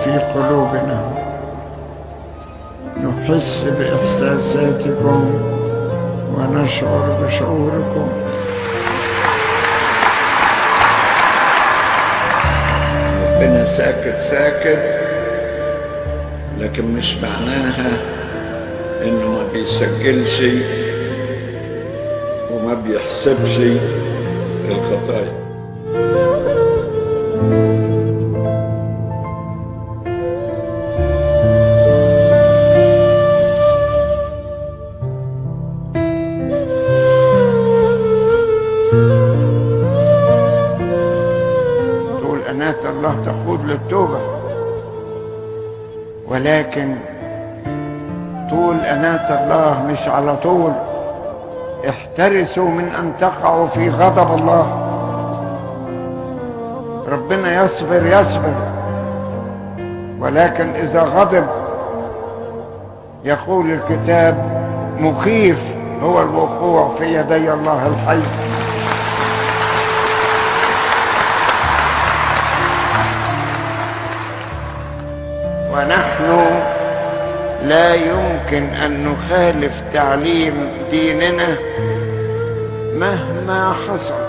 في قلوبنا، نحس بإحساساتكم ونشعر بشعوركم. ربنا ساكت ساكت، لكن مش معناها انه ما بيسجلش وما بيحسبش الخطايا. طول أناة الله تقود للتوبة، ولكن طول أناة الله مش على طول. احترسوا من أن تقعوا في غضب الله. ربنا يصبر، ولكن إذا غضب يقول الكتاب مخيف هو الوقوع في يدي الله الحي. ونحن لا يمكن أن نخالف تعليم ديننا مهما حصل،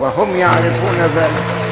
وهم يعرفون ذلك.